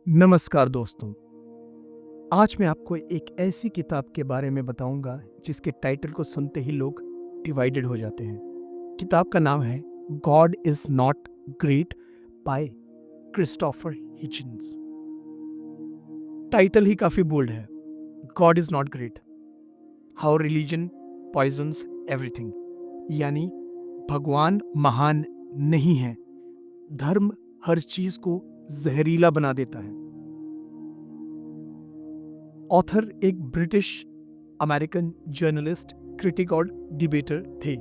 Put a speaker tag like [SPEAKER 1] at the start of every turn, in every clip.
[SPEAKER 1] नमस्कार दोस्तों। आज मैं आपको एक ऐसी किताब के बारे में बताऊंगा जिसके टाइटल को सुनते ही लोग डिवाइडेड हो जाते हैं। किताब का नाम है God is not great by Christopher Hitchens. Title ही काफी बोल्ड है। God is not great, how religion poisons everything. यानी भगवान महान नहीं है, धर्म हर चीज को जहरीला बना देता है। ऑथर एक ब्रिटिश अमेरिकन जर्नलिस्ट, क्रिटिक और डिबेटर थे।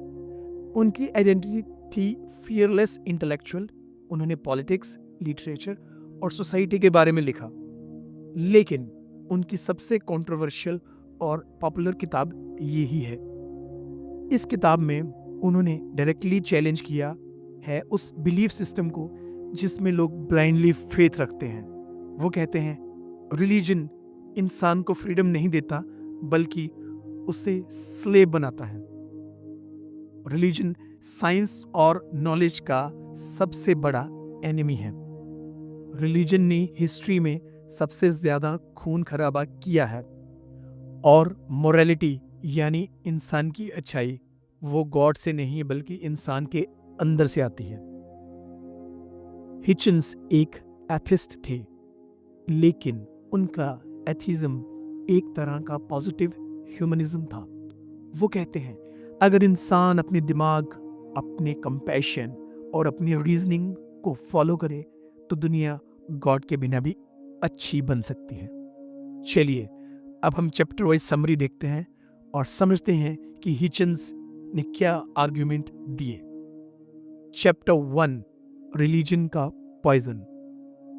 [SPEAKER 1] उनकी आइडेंटिटी थी फियरलेस इंटेलेक्चुअल। उन्होंने पॉलिटिक्स, लिटरेचर और सोसाइटी के बारे में लिखा, लेकिन उनकी सबसे कंट्रोवर्शियल और पॉपुलर किताब यही है। इस किताब में उन्होंने डायरेक्टली चैलेंज किया है उस बिलीफ सिस्टम को जिसमें लोग ब्लाइंडली फेथ रखते हैं। वो कहते हैं रिलीजन इंसान को फ्रीडम नहीं देता बल्कि उसे स्लेव बनाता है। रिलीजन साइंस और नॉलेज का सबसे बड़ा एनिमी है। रिलीजन ने हिस्ट्री में सबसे ज्यादा खून खराबा किया है, और मोरालिटी यानी इंसान की अच्छाई वो गॉड से नहीं बल्कि इंसान के अंदर से आती है। हिचन्स एक एथिस्ट थे, लेकिन उनका एथिज्म एक तरह का पॉजिटिव ह्यूमनिज्म था। वो कहते हैं अगर इंसान अपने दिमाग, अपने कंपैशन और अपनी रीजनिंग को फॉलो करे तो दुनिया गॉड के बिना भी अच्छी बन सकती है। चलिए अब हम चैप्टर वाइज समरी देखते हैं और समझते हैं कि हिचन्स ने क्या आर्ग्यूमेंट दिए। चैप्टर 1, रिलीजन का पॉइजन।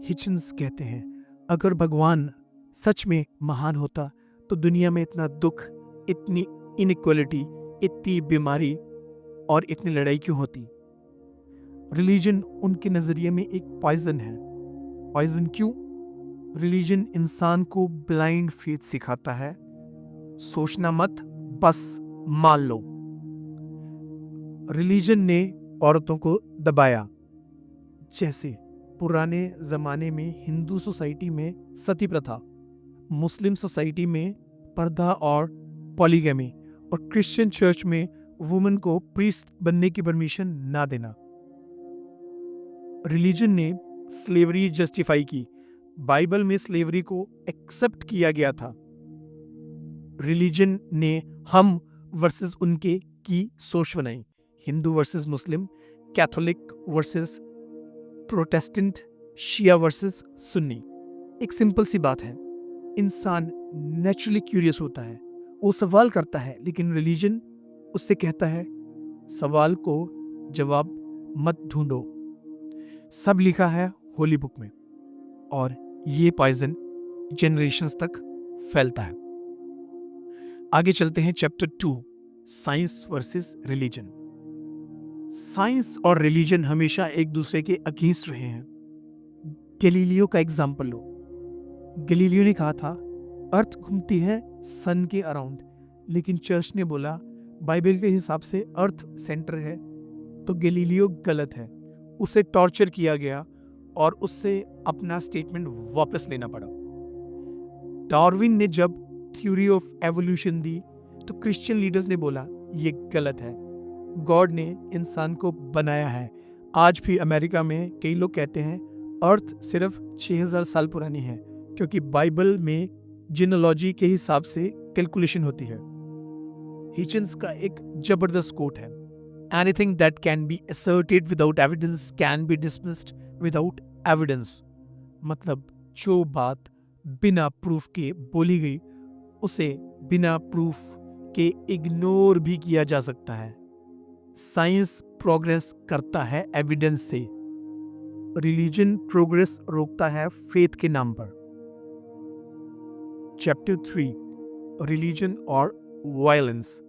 [SPEAKER 1] हिचन्स कहते हैं अगर भगवान सच में महान होता तो दुनिया में इतना दुख, इतनी इनइक्वालिटी, इतनी बीमारी और इतनी लड़ाई क्यों होती। रिलीजन उनके नजरिए में एक पॉइजन है। पॉइजन क्यों? रिलीजन इंसान को ब्लाइंड फेथ सिखाता है, सोचना मत, बस मान लो। रिलीजन ने औरतों को दबाया, जैसे पुराने जमाने में हिंदू सोसाइटी में सती प्रथा, मुस्लिम सोसाइटी में पर्दा और पॉलीगैमी, और क्रिश्चियन चर्च में वुमेन को प्रीस्ट बनने की परमिशन ना देना। रिलीजन ने स्लेवरी जस्टिफाई की। बाइबल में स्लेवरी को एक्सेप्ट किया गया था। रिलीजन ने हम वर्सेस उनके की सोच बनाई। हिंदू वर्सेस मुस्लिम, कैथोलिक वर्सेस प्रोटेस्टेंट, शिया वर्सेस सुन्नी। एक सिंपल सी बात है, इंसान नेचुरली क्यूरियस होता है, वो सवाल करता है, लेकिन रिलीजन उससे कहता है सवाल को जवाब मत ढूंढो, सब लिखा है होली बुक में। और ये पॉइजन जनरेशंस तक फैलता है। आगे चलते हैं chapter 2, science versus religion. Science और रिलीजन हमेशा एक दूसरे के अगेंस्ट रहे हैं। गैलीलियो का एग्जाम्पल लो। गैलीलियो ने कहा था अर्थ घूमती है सन के अराउंड, लेकिन चर्च ने बोला बाइबल के हिसाब से अर्थ सेंटर है, तो गैलीलियो गलत है। उसे टॉर्चर किया गया और उससे अपना स्टेटमेंट वापस लेना पड़ा। डार्विन ने जब थ्योरी ऑफ एवोल्यूशन दी तो क्रिश्चियन लीडर्स ने बोला ये गलत है, गॉड ने इंसान को बनाया है। आज भी अमेरिका में कई लोग कहते हैं अर्थ सिर्फ 6000 साल पुरानी है, क्योंकि बाइबल में जीनोलॉजी के हिसाब से कैलकुलेशन होती है। हिचन्स का एक जबरदस्त कोट है, anything that can be asserted without evidence can be dismissed without evidence. मतलब जो बात बिना प्रूफ के बोली गई उसे बिना प्रूफ के इग्नोर भी किया जा सकता है। साइंस प्रोग्रेस करता है एविडेंस से, रिलीजन प्रोग्रेस रोकता है फेथ के नाम पर। चैप्टर 3, रिलीजन और वायलेंस।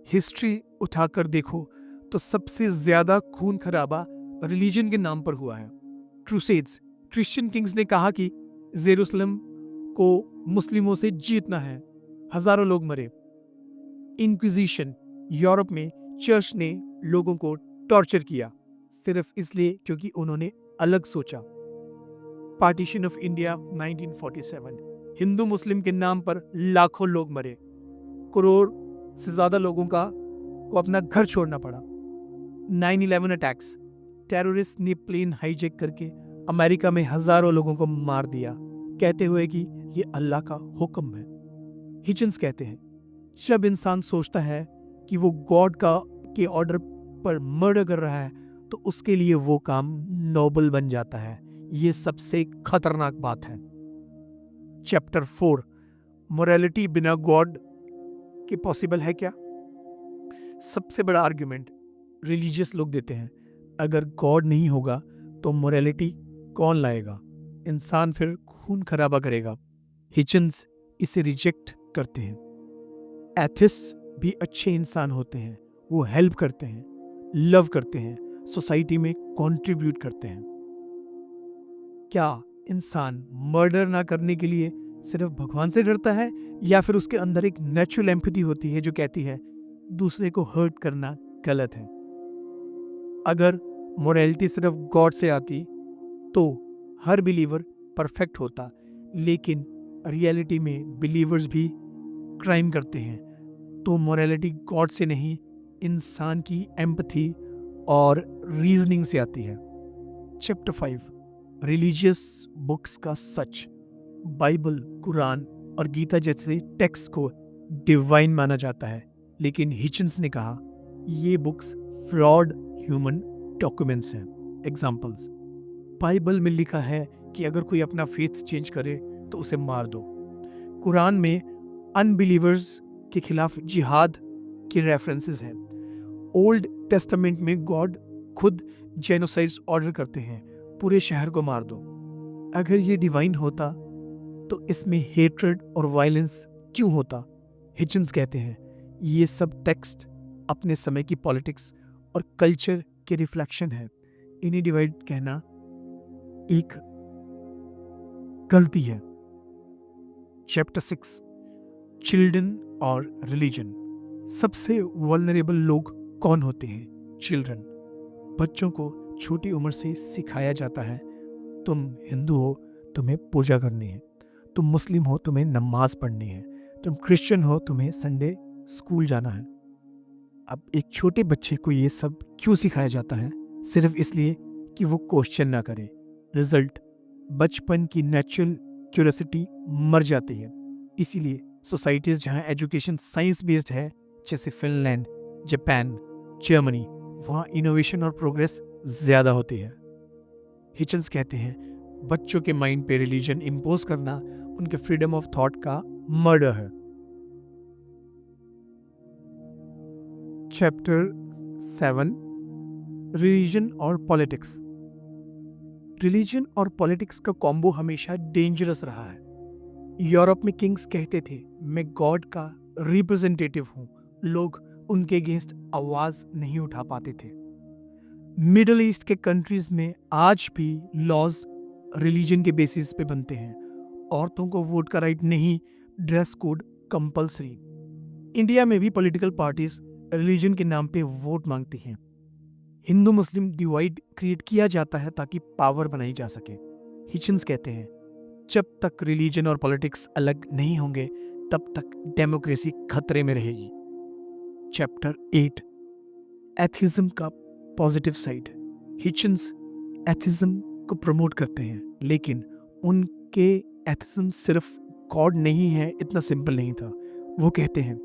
[SPEAKER 1] हिस्ट्री उठाकर देखो तो सबसे ज्यादा खून खराबा रिलीजन के नाम पर हुआ है। क्रूसेड्स, क्रिश्चियन किंग्स ने कहा कि जेरूसलम को मुस्लिमों से जीतना है, हजारों लोग मरे। इंक्विजिशन, यूरोप में चर्च ने लोगों को टॉर्चर किया सिर्फ इसलिए क्योंकि उन्होंने अलग सोचा। पार्टीशन ऑफ इंडिया 1947, हिंदू मुस्लिम के नाम पर लाखों लोग मरे, करोड़ से ज्यादा लोगों को अपना घर छोड़ना पड़ा। 9/11 अटैक्स, टेररिस्ट ने प्लेन हाईजैक करके अमेरिका में हजारों लोगों को मार दिया, कहते हुए कि ये अल्लाह का हुक्म है। हिचन्स कहते हैं, जब इंसान सोचता है कि वो गॉड के ऑर्डर पर मर्डर कर रहा है तो उसके लिए वो काम नोबल बन जाता है। ये सबसे खतरनाक बात है। चैप्टर 4, मोरालिटी बिना गॉड के पॉसिबल है क्या? सबसे बड़ा आर्ग्यूमेंट रिलीजियस लोग देते हैं, अगर गॉड नहीं होगा तो मोरालिटी कौन लाएगा? इंसान फिर खून खराबा करेगा। हिचन्स इसे रिजेक्ट करते हैं। एथिस्ट भी अच्छे इंसान होते हैं, वो हेल्प करते हैं, लव करते हैं, सोसाइटी में कंट्रीब्यूट करते हैं। क्या इंसान मर्डर ना करने के लिए सिर्फ भगवान से डरता है, या फिर उसके अंदर एक नेचुरल एम्पैथी होती है जो कहती है दूसरे को हर्ट करना गलत है? अगर मोरालिटी सिर्फ गॉड से आती तो हर बिलीवर परफेक्ट होता, लेकिन रियलिटी में बिलीवर्स भी क्राइम करते हैं। तो मोरालिटी गॉड से नहीं, इंसान की एम्पैथी और रीजनिंग से आती है। चैप्टर 5, रिलीजियस बुक्स का सच। बाइबल, कुरान और गीता जैसे टेक्स्ट को डिवाइन माना जाता है, लेकिन हिचन्स ने कहा ये बुक्स फ्रॉड ह्यूमन डॉक्यूमेंट्स हैं। एग्जाम्पल्स, बाइबल में लिखा है कि अगर कोई अपना फेथ चेंज करे तो उसे मार दो। कुरान में अनबिलीवर्स के खिलाफ जिहाद के रेफरेंसेस हैं। ओल्ड टेस्टामेंट में गॉड खुद जेनोसाइड्स ऑर्डर करते हैं, पूरे शहर को मार दो। अगर ये डिवाइन होता तो इसमें हेट्रेड और वायलेंस क्यों होता? हिचन्स कहते हैं ये सब टेक्स्ट अपने समय की पॉलिटिक्स और कल्चर के रिफ्लेक्शन है। इन्हें डिवाइड कहना एक गलती है। चैप्टर 6, चिल्ड्रन और रिलीजन। सबसे वल्नरेबल लोग कौन होते हैं? चिल्ड्रन। बच्चों को छोटी उम्र से सिखाया जाता है तुम हिंदू हो, तुम्हें पूजा करनी है, तुम मुस्लिम हो, तुम्हें नमाज पढ़नी है, तुम क्रिश्चियन हो, तुम्हें संडे स्कूल जाना है। अब एक छोटे बच्चे को ये सब क्यों सिखाया जाता है? सिर्फ इसलिए कि वो क्वेश्चन ना करे। रिजल्ट, बचपन की नेचुरल क्यूरियोसिटी मर जाती है। इसीलिए सोसाइटीज जहाँ एजुकेशन साइंस बेस्ड है, जैसे फिनलैंड, जापान, जर्मनी, वहाँ इनोवेशन और प्रोग्रेस ज्यादा होती है। हिचन्स कहते हैं बच्चों के माइंड पे रिलीजन इम्पोज करना उनके फ्रीडम ऑफ थॉट का मर्डर है। चैप्टर 7, रिलीजन और पॉलिटिक्स। रिलीजन और पॉलिटिक्स का कॉम्बो हमेशा डेंजरस रहा है। यूरोप में किंग्स कहते थे मैं गॉड का रिप्रेजेंटेटिव हूं, लोग उनके अगेंस्ट आवाज नहीं उठा पाते थे। मिडिल ईस्ट के कंट्रीज में आज भी लॉज रिलीजन के बेसिस पे बनते हैं। औरतों को वोट का राइट नहीं, ड्रेस कोड कंपलसरी। इंडिया में भी पॉलिटिकल पार्टीज रिलीजन के नाम पे वोट मांगती हैं। हिंदू मुस्लिम डिवाइड क्रिएट किया जाता है ताकि पावर बनाई जा सके। हिचन्स कहते हैं जब तक रिलीजन और पॉलिटिक्स अलग नहीं होंगे तब तक डेमोक्रेसी खतरे में रहेगी। चैप्टर 8, एथिज्म का पॉजिटिव साइड। हिचन्स एथिज्म को प्रमोट करते हैं, लेकिन उनके एथिज्म सिर्फ गॉड नहीं है इतना सिंपल नहीं था। वो कहते हैं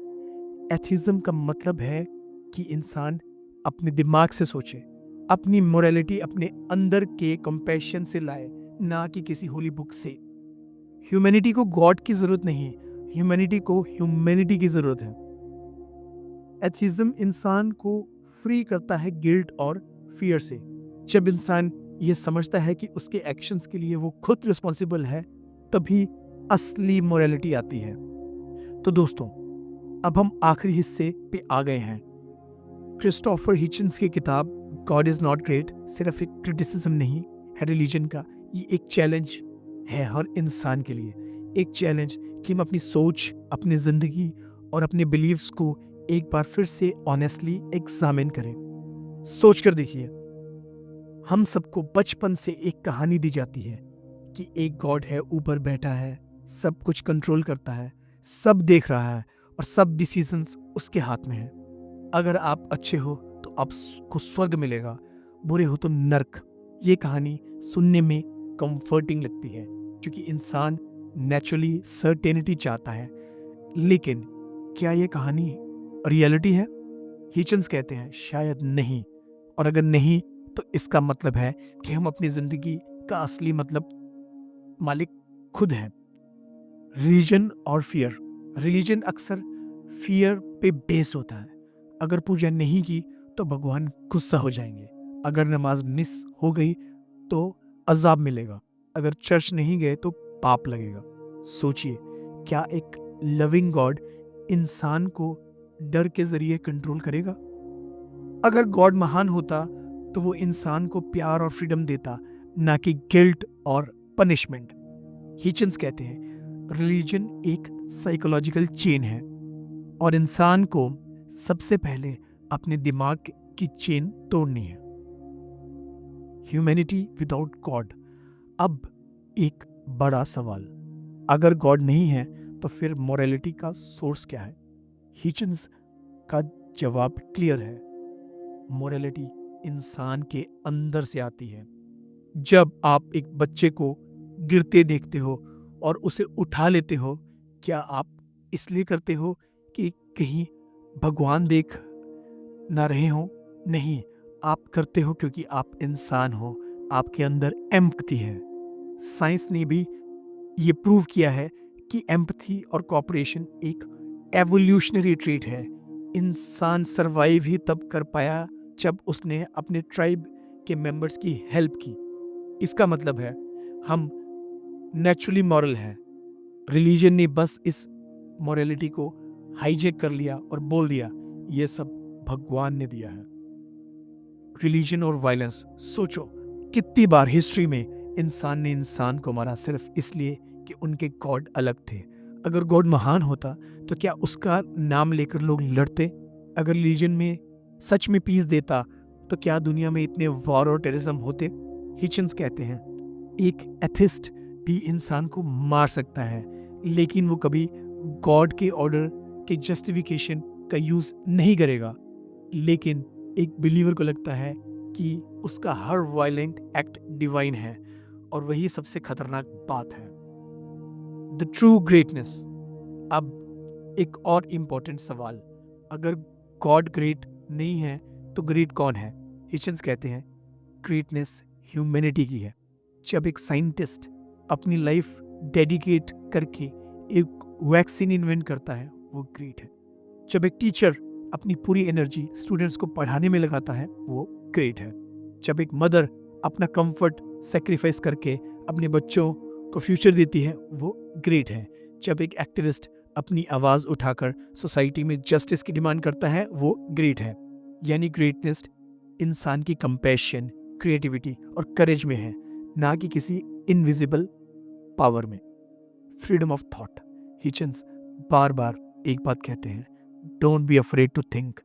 [SPEAKER 1] एथिज्म का मतलब है कि इंसान अपने दिमाग से सोचे, अपनी मोरालिटी अपने अंदर के कंपैशन से लाए, ना कि किसी होली बुक से। ह्यूमैनिटी को गॉड की जरूरत नहीं, ह्यूमैनिटी को ह्यूमैनिटी की जरूरत है। एथिज्म इंसान को फ्री करता है गिल्ट और फियर से। जब इंसान ये समझता है कि उसके एक्शंस के लिए वो खुद रिस्पॉन्सिबल है, तभी असली मोरालिटी आती है। तो दोस्तों, अब हम आखिरी हिस्से पे आ गए हैं। क्रिस्टोफर हिचन्स की किताब गॉड इज नॉट ग्रेट सिर्फ एक क्रिटिसिज्म नहीं है रिलीजन का, ये एक चैलेंज है हर इंसान के लिए। एक चैलेंज कि हम अपनी सोच, अपनी जिंदगी और अपने बिलीव्स को एक बार फिर से ऑनेस्टली एग्जामिन करें। सोच कर देखिए, हम सबको बचपन से एक कहानी दी जाती है कि एक गॉड है, ऊपर बैठा है, सब कुछ कंट्रोल करता है, सब देख रहा है और सब डिसीजंस उसके हाथ में है। अगर आप अच्छे हो तो आपको स्वर्ग मिलेगा, बुरे हो तो नर्क। ये कहानी सुनने में कंफर्टिंग लगती है क्योंकि इंसान नेचुरली सर्टेनिटी चाहता है, लेकिन क्या ये कहानी रियलिटी है? हिचन्स कहते हैं शायद नहीं, और अगर नहीं तो इसका मतलब है कि हम अपनी जिंदगी का असली मतलब मालिक खुद हैं। रिलीजन और फियर। रिलीजन अक्सर फियर पे बेस होता है। अगर पूजा नहीं की तो भगवान गुस्सा हो जाएंगे, अगर नमाज मिस हो गई तो अजाब मिलेगा, अगर चर्च नहीं गए तो पाप लगेगा। सोचिए, क्या एक लविंग गॉड इंसान को डर के जरिए कंट्रोल करेगा? अगर गॉड महान होता तो वो इंसान को प्यार और फ्रीडम देता, ना कि गिल्ट और पनिशमेंट। हिचन्स कहते हैं रिलीजन एक साइकोलॉजिकल चेन है और इंसान को सबसे पहले अपने दिमाग की चेन तोड़नी है। Humanity without God. अब एक बड़ा सवाल, अगर गॉड नहीं है तो फिर मोरालिटी का सोर्स क्या है? हिचन्स का जवाब क्लियर है, मोरालिटी इंसान के अंदर से आती है। जब आप एक बच्चे को गिरते देखते हो और उसे उठा लेते हो, क्या आप इसलिए करते हो कि कहीं भगवान देख ना रहे हो? नहीं, आप करते हो क्योंकि आप इंसान हो, आपके अंदर एम्पैथी है। साइंस ने भी ये प्रूव किया है कि एम्पैथी और कोऑपरेशन एक एवोल्यूशनरी ट्रेट है। इंसान सरवाइव ही तब कर पाया जब उसने अपने ट्राइब के मेंबर्स की हेल्प की। इसका मतलब है हम नेचुरली मॉरल है। रिलीजन ने बस इस मॉरलिटी को हाईजेक कर लिया और बोल दिया ये सब भगवान ने दिया है। रिलीजन और वायलेंस। सोचो, कितनी बार हिस्ट्री में इंसान ने इंसान को मारा सिर्फ इसलिए कि उनके गॉड अलग थे। अगर गॉड महान होता तो क्या उसका नाम लेकर लोग लड़ते? अगर रिलीजन में सच में पीस देता तो क्या दुनिया में इतने वॉर और टेररिज्म होते? हिचन्स कहते हैं एक एथिस्ट भी इंसान को मार सकता है, लेकिन वो कभी गॉड के ऑर्डर के जस्टिफिकेशन का यूज नहीं करेगा। लेकिन एक बिलीवर को लगता है कि उसका हर वायलेंट एक्ट डिवाइन है, और वही सबसे खतरनाक बात है। The true greatness. अब एक और इम्पोर्टेंट सवाल, अगर गॉड ग्रेट नहीं है तो ग्रेट कौन है? हिचन्स कहते हैं ग्रेटनेस ह्यूमैनिटी की है। जब एक साइंटिस्ट अपनी लाइफ डेडिकेट करके एक वैक्सीन इन्वेंट करता है, वो ग्रेट है। जब एक टीचर अपनी पूरी एनर्जी स्टूडेंट्स को पढ़ाने में लगाता है, वो ग्रेट है। जब एक मदर अपना कंफर्ट सेक्रीफाइस करके अपने बच्चों को फ्यूचर देती है, वो ग्रेट है। जब एक एक्टिविस्ट अपनी आवाज़ उठाकर सोसाइटी में जस्टिस की डिमांड करता है, वो ग्रेट है। यानी ग्रेटनेस इंसान की कंपैशन, क्रिएटिविटी और करेज में है, ना कि किसी इनविजिबल पावर में। Freedom of thought. हिचन्स बार बार एक बात कहते हैं, don't be afraid to think.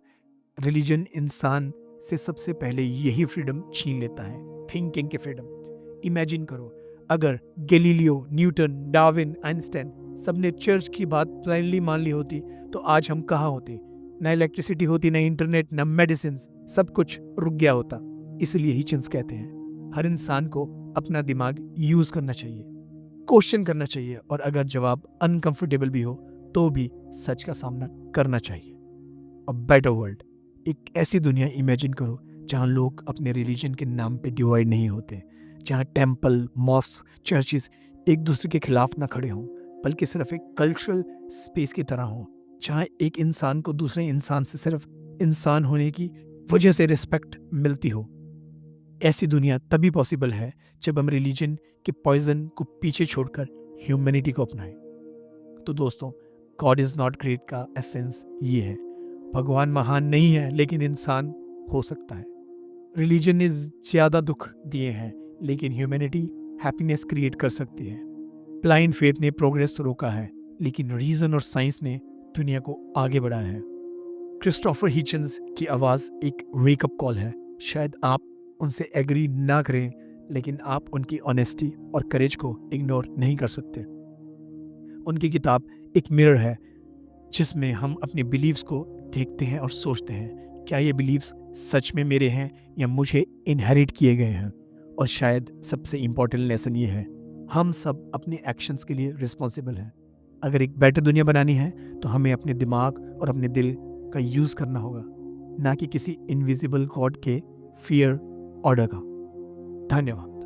[SPEAKER 1] Religion इंसान से सबसे पहले यही फ्रीडम छीन लेता है, थिंकिंग की फ्रीडम। इमेजिन करो, अगर गैलीलियो, न्यूटन, डार्विन, आइंस्टाइन सबने चर्च की बात ब्लाइंडली मान ली होती तो आज हम कहाँ होते? ना इलेक्ट्रिसिटी होती, ना इंटरनेट, ना मेडिसिन, सब कुछ रुक गया होता। इसलिए हिचन्स कहते हैं हर इंसान को अपना दिमाग यूज करना चाहिए, क्वेश्चन करना चाहिए, और अगर जवाब अनकंफर्टेबल भी हो तो भी सच का सामना करना चाहिए। A better world. एक ऐसी दुनिया इमेजिन करो जहां लोग अपने रिलीजन के नाम पे डिवाइड नहीं होते, जहां टेम्पल, मॉस्क, चर्चेस एक दूसरे के खिलाफ ना खड़े हों, बल्कि सिर्फ एक कल्चरल स्पेस की तरह हों, जहां एक इंसान को दूसरे इंसान से सिर्फ इंसान होने की वजह से रिस्पेक्ट मिलती हो। ऐसी दुनिया तभी पॉसिबल है जब हम रिलीजन के पॉइजन को पीछे छोड़कर ह्यूमैनिटी को अपनाएं। तो दोस्तों, गॉड इज नॉट ग्रेट का एसेंस ये है, भगवान महान नहीं है लेकिन इंसान हो सकता है। रिलीजन ने ज्यादा दुख दिए हैं, लेकिन ह्यूमैनिटी हैप्पीनेस क्रिएट कर सकती है। ब्लाइंड फेथ ने प्रोग्रेस रोका है, लेकिन रीजन और साइंस ने दुनिया को आगे बढ़ाया है। क्रिस्टोफर हिचन्स की आवाज एक वेकअप कॉल है। शायद आप उनसे एग्री ना करें, लेकिन आप उनकी ऑनेस्टी और करेज को इग्नोर नहीं कर सकते। उनकी किताब एक मिरर है जिसमें हम अपने बिलीव्स को देखते हैं और सोचते हैं, क्या ये बिलीव्स सच में मेरे हैं या मुझे इनहेरिट किए गए हैं। और शायद सबसे इम्पोर्टेंट लेसन ये है, हम सब अपने एक्शंस के लिए रिस्पॉन्सिबल हैं। अगर एक बेटर दुनिया बनानी है तो हमें अपने दिमाग और अपने दिल का यूज़ करना होगा, ना कि किसी इनविजिबल गॉड के फियर ऑर्डर का। धन्यवाद।